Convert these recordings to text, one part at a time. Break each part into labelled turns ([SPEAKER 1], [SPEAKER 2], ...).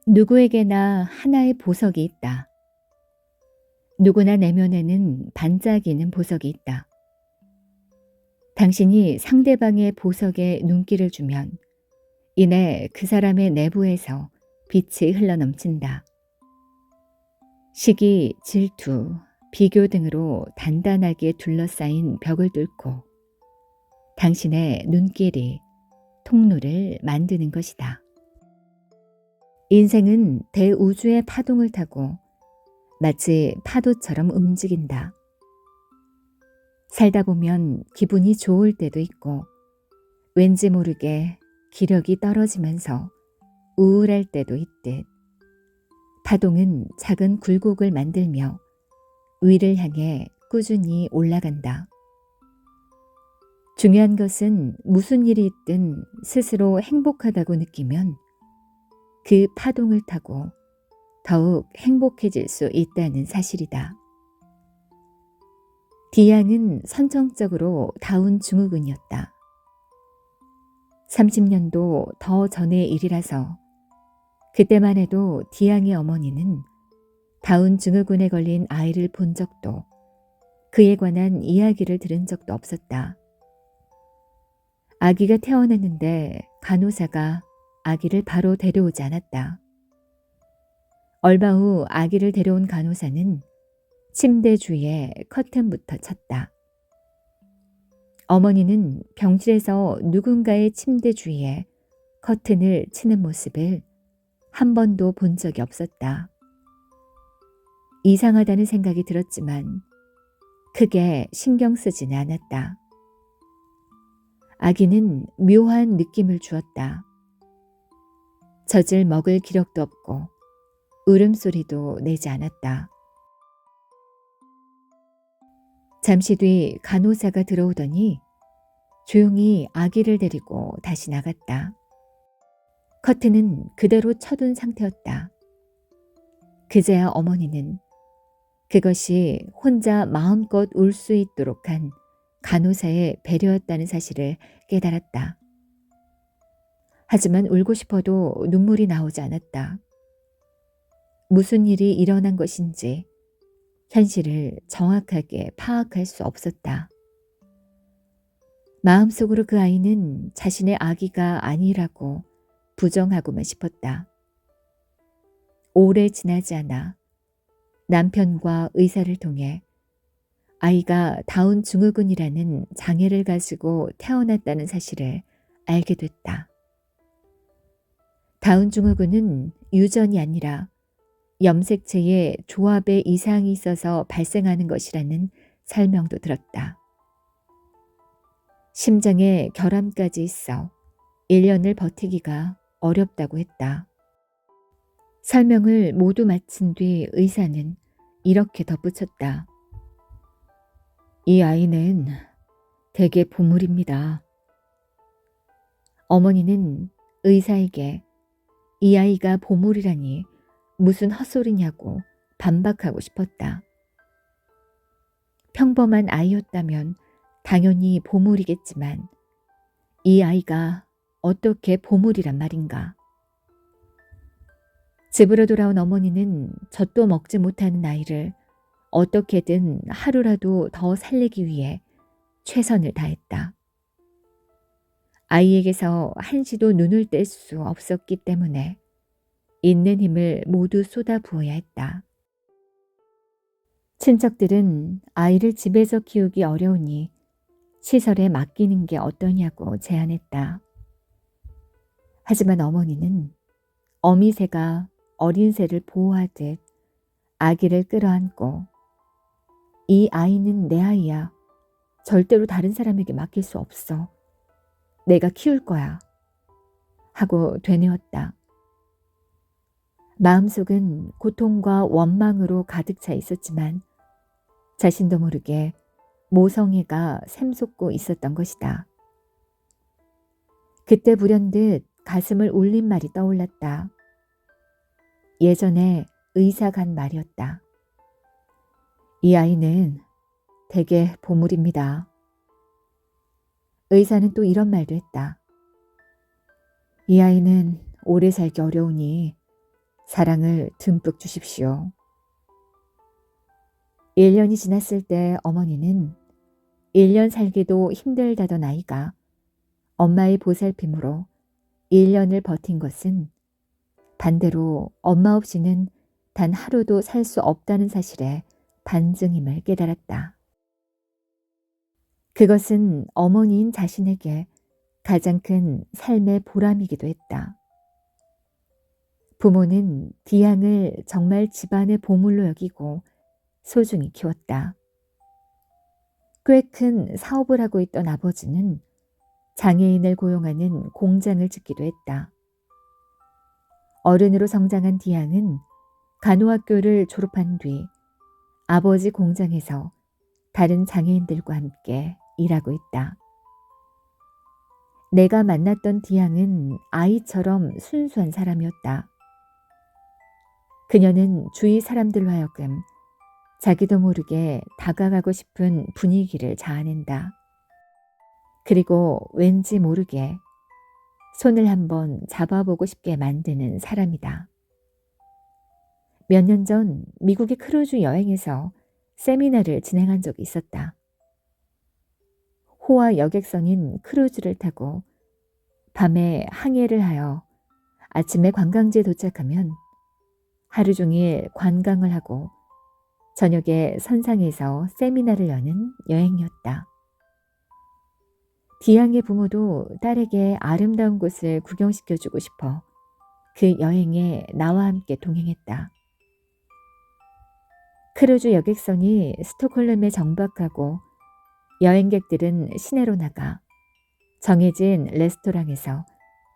[SPEAKER 1] 누구에게나 하나의 보석이 있다. 누구나 내면에는 반짝이는 보석이 있다. 당신이 상대방의 보석에 눈길을 주면 이내 그 사람의 내부에서 빛이 흘러넘친다. 시기, 질투, 비교 등으로 단단하게 둘러싸인 벽을 뚫고 당신의 눈길이 통로를 만드는 것이다. 인생은 대우주의 파동을 타고 마치 파도처럼 움직인다. 살다 보면 기분이 좋을 때도 있고 왠지 모르게 기력이 떨어지면서 우울할 때도 있듯 파동은 작은 굴곡을 만들며 위를 향해 꾸준히 올라간다. 중요한 것은 무슨 일이 있든 스스로 행복하다고 느끼면 그 파동을 타고 더욱 행복해질 수 있다는 사실이다. 디양은 선정적으로 다운 증후군이었다. 30년도 더 전의 일이라서 그때만 해도 디양의 어머니는 다운 증후군에 걸린 아이를 본 적도 그에 관한 이야기를 들은 적도 없었다. 아기가 태어났는데 간호사가 아기를 바로 데려오지 않았다. 얼마 후 아기를 데려온 간호사는 침대 주위에 커튼부터 쳤다. 어머니는 병실에서 누군가의 침대 주위에 커튼을 치는 모습을 한 번도 본 적이 없었다. 이상하다는 생각이 들었지만 크게 신경 쓰지는 않았다. 아기는 묘한 느낌을 주었다. 젖을 먹을 기력도 없고 울음소리도 내지 않았다. 잠시 뒤 간호사가 들어오더니 조용히 아기를 데리고 다시 나갔다. 커튼은 그대로 쳐둔 상태였다. 그제야 어머니는 그것이 혼자 마음껏 울 수 있도록 한 간호사의 배려였다는 사실을 깨달았다. 하지만 울고 싶어도 눈물이 나오지 않았다. 무슨 일이 일어난 것인지 현실을 정확하게 파악할 수 없었다. 마음속으로 그 아이는 자신의 아기가 아니라고 부정하고만 싶었다. 오래 지나지 않아 남편과 의사를 통해 아이가 다운 증후군이라는 장애를 가지고 태어났다는 사실을 알게 됐다. 다운 증후군은 유전이 아니라 염색체의 조합에 이상이 있어서 발생하는 것이라는 설명도 들었다. 심장에 결함까지 있어 1년을 버티기가 어렵다고 했다. 설명을 모두 마친 뒤 의사는 이렇게 덧붙였다. 이 아이는 대개 보물입니다. 어머니는 의사에게 이 아이가 보물이라니 무슨 헛소리냐고 반박하고 싶었다. 평범한 아이였다면 당연히 보물이겠지만 이 아이가 어떻게 보물이란 말인가. 집으로 돌아온 어머니는 젖도 먹지 못하는 아이를 어떻게든 하루라도 더 살리기 위해 최선을 다했다. 아이에게서 한시도 눈을 뗄 수 없었기 때문에 있는 힘을 모두 쏟아부어야 했다. 친척들은 아이를 집에서 키우기 어려우니 시설에 맡기는 게 어떠냐고 제안했다. 하지만 어머니는 어미 새가 어린 새를 보호하듯 아기를 끌어안고 이 아이는 내 아이야. 절대로 다른 사람에게 맡길 수 없어. 내가 키울 거야. 하고 되뇌었다. 마음속은 고통과 원망으로 가득 차 있었지만 자신도 모르게 모성애가 샘솟고 있었던 것이다. 그때 불현듯 가슴을 울린 말이 떠올랐다. 예전에 의사가 한 말이었다. 이 아이는 대개 보물입니다. 의사는 또 이런 말도 했다. 이 아이는 오래 살기 어려우니 사랑을 듬뿍 주십시오. 1년이 지났을 때 어머니는 1년 살기도 힘들다던 아이가 엄마의 보살핌으로 1년을 버틴 것은 반대로 엄마 없이는 단 하루도 살 수 없다는 사실에 반증임을 깨달았다. 그것은 어머니인 자신에게 가장 큰 삶의 보람이기도 했다. 부모는 디양을 정말 집안의 보물로 여기고 소중히 키웠다. 꽤 큰 사업을 하고 있던 아버지는 장애인을 고용하는 공장을 짓기도 했다. 어른으로 성장한 디양은 간호학교를 졸업한 뒤 아버지 공장에서 다른 장애인들과 함께 일하고 있다. 내가 만났던 디양은 아이처럼 순수한 사람이었다. 그녀는 주위 사람들로 하여금 자기도 모르게 다가가고 싶은 분위기를 자아낸다. 그리고 왠지 모르게 손을 한번 잡아보고 싶게 만드는 사람이다. 몇 년 전 미국의 크루즈 여행에서 세미나를 진행한 적이 있었다. 호화 여객선인 크루즈를 타고 밤에 항해를 하여 아침에 관광지에 도착하면 하루 종일 관광을 하고 저녁에 선상에서 세미나를 여는 여행이었다. 디양의 부모도 딸에게 아름다운 곳을 구경시켜주고 싶어 그 여행에 나와 함께 동행했다. 크루즈 여객선이 스톡홀름에 정박하고 여행객들은 시내로 나가 정해진 레스토랑에서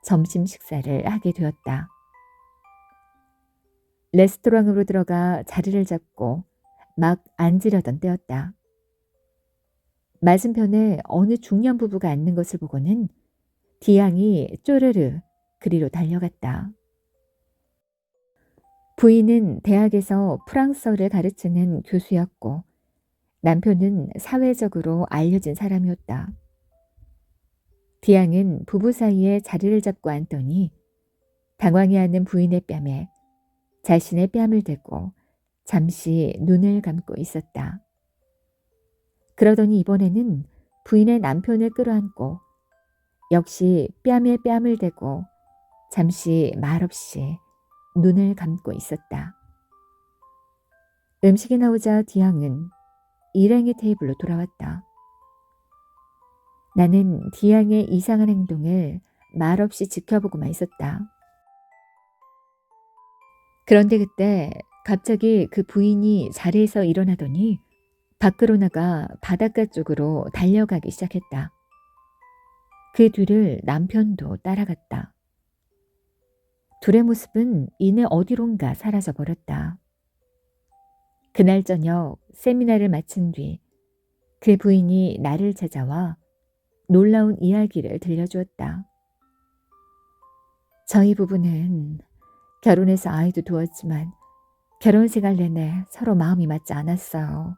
[SPEAKER 1] 점심 식사를 하게 되었다. 레스토랑으로 들어가 자리를 잡고 막 앉으려던 때였다. 맞은편에 어느 중년 부부가 앉는 것을 보고는 디양이 쪼르르 그리로 달려갔다. 부인은 대학에서 프랑스어를 가르치는 교수였고 남편은 사회적으로 알려진 사람이었다. 디양은 부부 사이에 자리를 잡고 앉더니 당황해하는 부인의 뺨에 자신의 뺨을 대고 잠시 눈을 감고 있었다. 그러더니 이번에는 부인의 남편을 끌어안고 역시 뺨에 뺨을 대고 잠시 말없이 눈을 감고 있었다. 음식이 나오자 디양은 일행의 테이블로 돌아왔다. 나는 디양의 이상한 행동을 말없이 지켜보고만 있었다. 그런데 그때 갑자기 그 부인이 자리에서 일어나더니 밖으로 나가 바닷가 쪽으로 달려가기 시작했다. 그 뒤를 남편도 따라갔다. 둘의 모습은 이내 어디론가 사라져버렸다. 그날 저녁 세미나를 마친 뒤 그 부인이 나를 찾아와 놀라운 이야기를 들려주었다. 저희 부부는 결혼해서 아이도 두었지만 결혼 생활 내내 서로 마음이 맞지 않았어요.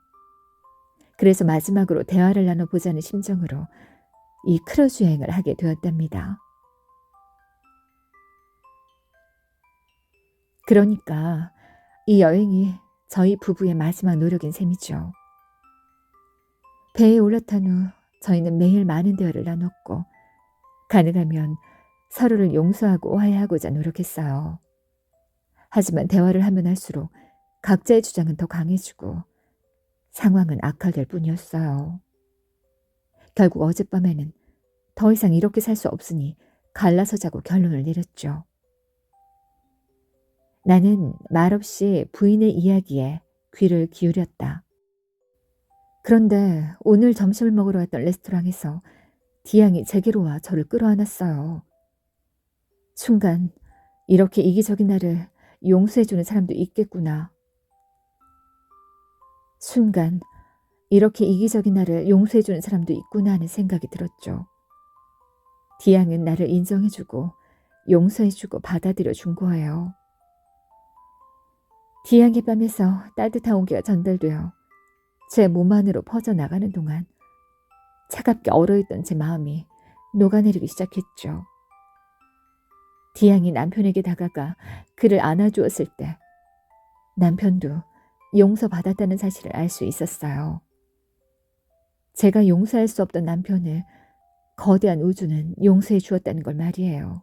[SPEAKER 1] 그래서 마지막으로 대화를 나눠보자는 심정으로 이 크루즈 여행을 하게 되었답니다. 그러니까 이 여행이 저희 부부의 마지막 노력인 셈이죠. 배에 올라탄 후 저희는 매일 많은 대화를 나눴고 가능하면 서로를 용서하고 화해하고자 노력했어요. 하지만 대화를 하면 할수록 각자의 주장은 더 강해지고 상황은 악화될 뿐이었어요. 결국 어젯밤에는 더 이상 이렇게 살 수 없으니 갈라서 자고 결론을 내렸죠. 나는 말없이 부인의 이야기에 귀를 기울였다. 그런데 오늘 점심을 먹으러 왔던 레스토랑에서 디양이 제게로 와 저를 끌어안았어요. 순간 이렇게 이기적인 나를 용서해주는 사람도 있겠구나. 순간 이렇게 이기적인 나를 용서해주는 사람도 있구나 하는 생각이 들었죠. 디양은 나를 인정해주고 용서해주고 받아들여준 거예요. 디양의 뺨에서 따뜻한 온기가 전달되어 제 몸 안으로 퍼져나가는 동안 차갑게 얼어있던 제 마음이 녹아내리기 시작했죠. 디양이 남편에게 다가가 그를 안아주었을 때 남편도 용서받았다는 사실을 알 수 있었어요. 제가 용서할 수 없던 남편을 거대한 우주는 용서해 주었다는 걸 말이에요.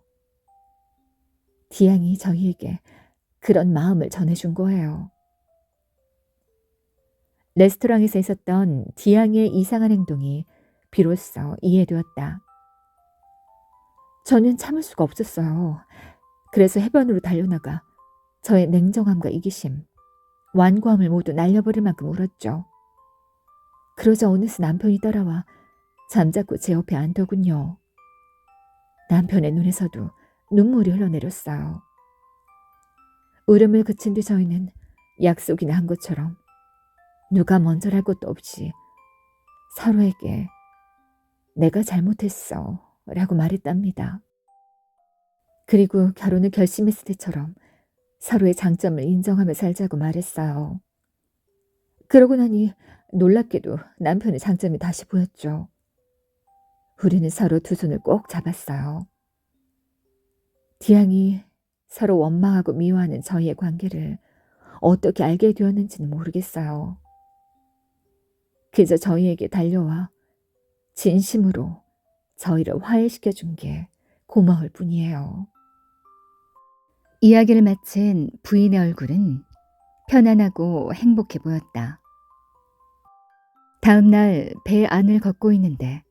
[SPEAKER 1] 디양이 저희에게 그런 마음을 전해준 거예요. 레스토랑에서 있었던 디양의 이상한 행동이 비로소 이해되었다. 저는 참을 수가 없었어요. 그래서 해변으로 달려나가 저의 냉정함과 이기심, 완고함을 모두 날려버릴 만큼 울었죠. 그러자 어느새 남편이 따라와 잠자코 제 옆에 앉더군요. 남편의 눈에서도 눈물이 흘러내렸어요. 울음을 그친 뒤 저희는 약속이나 한 것처럼 누가 먼저랄 것도 없이 서로에게 내가 잘못했어 라고 말했답니다. 그리고 결혼을 결심했을 때처럼 서로의 장점을 인정하며 살자고 말했어요. 그러고 나니 놀랍게도 남편의 장점이 다시 보였죠. 우리는 서로 두 손을 꼭 잡았어요. 디양이 서로 원망하고 미워하는 저희의 관계를 어떻게 알게 되었는지는 모르겠어요. 그저 저희에게 달려와 진심으로 저희를 화해시켜준 게 고마울 뿐이에요. 이야기를 마친 부인의 얼굴은 편안하고 행복해 보였다. 다음 날 배 안을 걷고 있는데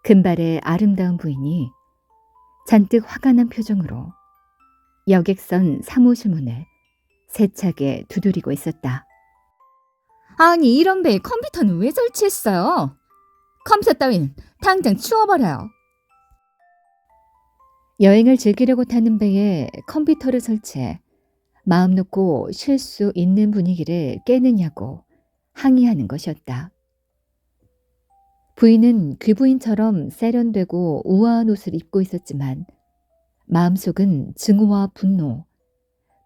[SPEAKER 1] 금발의 아름다운 부인이 잔뜩 화가 난 표정으로 여객선 사무실 문을 세차게 두드리고 있었다. 아니, 이런 배에 컴퓨터는 왜 설치했어요? 컴퓨터 따윈 당장 치워버려요. 여행을 즐기려고 타는 배에 컴퓨터를 설치해 마음 놓고 쉴 수 있는 분위기를 깨느냐고 항의하는 것이었다. 부인은 귀부인처럼 세련되고 우아한 옷을 입고 있었지만 마음속은 증오와 분노,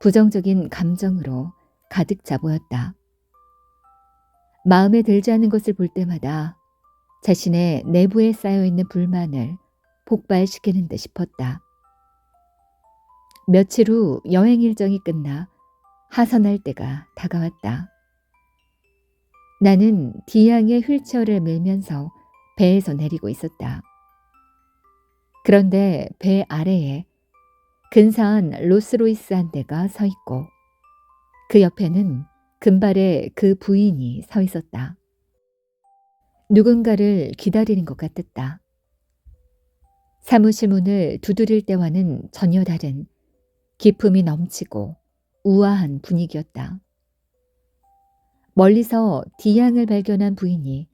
[SPEAKER 1] 부정적인 감정으로 가득 차 보였다. 마음에 들지 않은 것을 볼 때마다 자신의 내부에 쌓여있는 불만을 폭발시키는 듯 싶었다. 며칠 후 여행 일정이 끝나 하선할 때가 다가왔다. 나는 디양의 휠체어를 밀면서 배에서 내리고 있었다. 그런데 배 아래에 근사한 롤스로이스 한 대가 서 있고 그 옆에는 금발의 그 부인이 서 있었다. 누군가를 기다리는 것 같았다. 사무실 문을 두드릴 때와는 전혀 다른 기품이 넘치고 우아한 분위기였다. 멀리서 디양을 발견한 부인이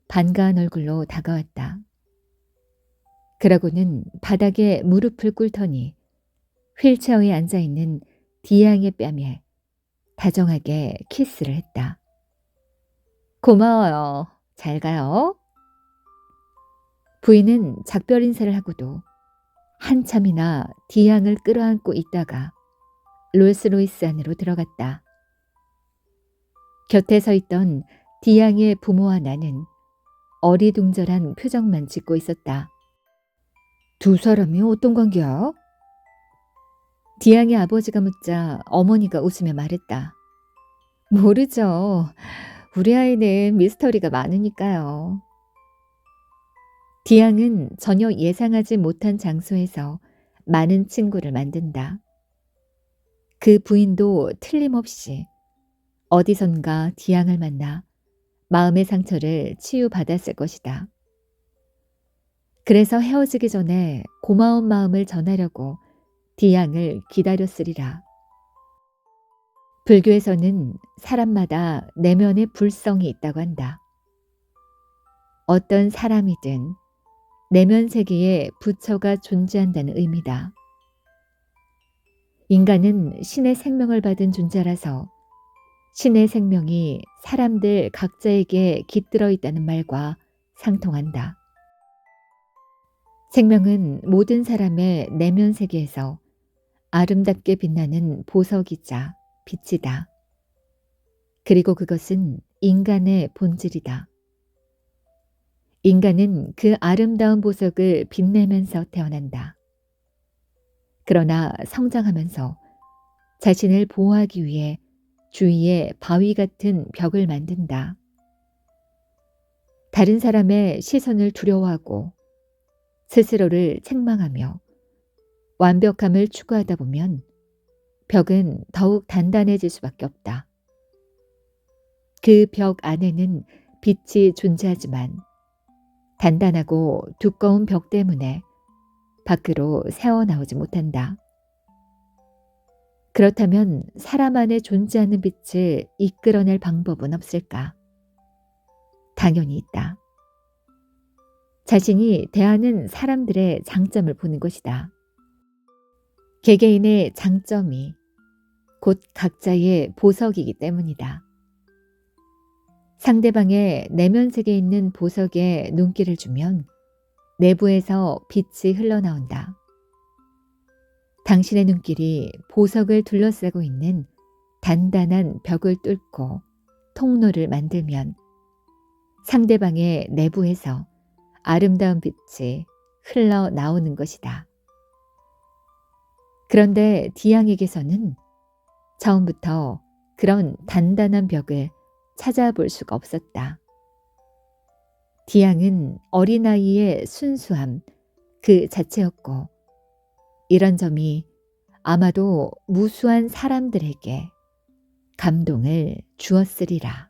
[SPEAKER 1] 반가운 얼굴로 다가왔다. 그러고는 바닥에 무릎을 꿇더니 휠체어에 앉아있는 디양의 뺨에 다정하게 키스를 했다. 고마워요. 잘 가요. 부인은 작별 인사를 하고도 한참이나 디양을 끌어안고 있다가 롤스로이스 안으로 들어갔다. 곁에 서 있던 디양의 부모와 나는 어리둥절한 표정만 짓고 있었다. 두 사람이 어떤 관계야? 디양의 아버지가 묻자 어머니가 웃으며 말했다. 모르죠. 우리 아이는 미스터리가 많으니까요. 디양은 전혀 예상하지 못한 장소에서 많은 친구를 만든다. 그 부인도 틀림없이 어디선가 디양을 만나 마음의 상처를 치유받았을 것이다. 그래서 헤어지기 전에 고마운 마음을 전하려고 디양을 기다렸으리라. 불교에서는 사람마다 내면의 불성이 있다고 한다. 어떤 사람이든 내면 세계에 부처가 존재한다는 의미다. 인간은 신의 생명을 받은 존재라서 신의 생명이 사람들 각자에게 깃들어 있다는 말과 상통한다. 생명은 모든 사람의 내면 세계에서 아름답게 빛나는 보석이자 빛이다. 그리고 그것은 인간의 본질이다. 인간은 그 아름다운 보석을 빛내면서 태어난다. 그러나 성장하면서 자신을 보호하기 위해 주위에 바위 같은 벽을 만든다. 다른 사람의 시선을 두려워하고 스스로를 책망하며 완벽함을 추구하다 보면 벽은 더욱 단단해질 수밖에 없다. 그 벽 안에는 빛이 존재하지만 단단하고 두꺼운 벽 때문에 밖으로 새어나오지 못한다. 그렇다면 사람 안에 존재하는 빛을 이끌어낼 방법은 없을까? 당연히 있다. 자신이 대하는 사람들의 장점을 보는 것이다. 개개인의 장점이 곧 각자의 보석이기 때문이다. 상대방의 내면 세계에 있는 보석에 눈길을 주면 내부에서 빛이 흘러나온다. 당신의 눈길이 보석을 둘러싸고 있는 단단한 벽을 뚫고 통로를 만들면 상대방의 내부에서 아름다운 빛이 흘러나오는 것이다. 그런데 디앙에게서는 처음부터 그런 단단한 벽을 찾아볼 수가 없었다. 디앙은 어린아이의 순수함 그 자체였고 이런 점이 아마도 무수한 사람들에게 감동을 주었으리라.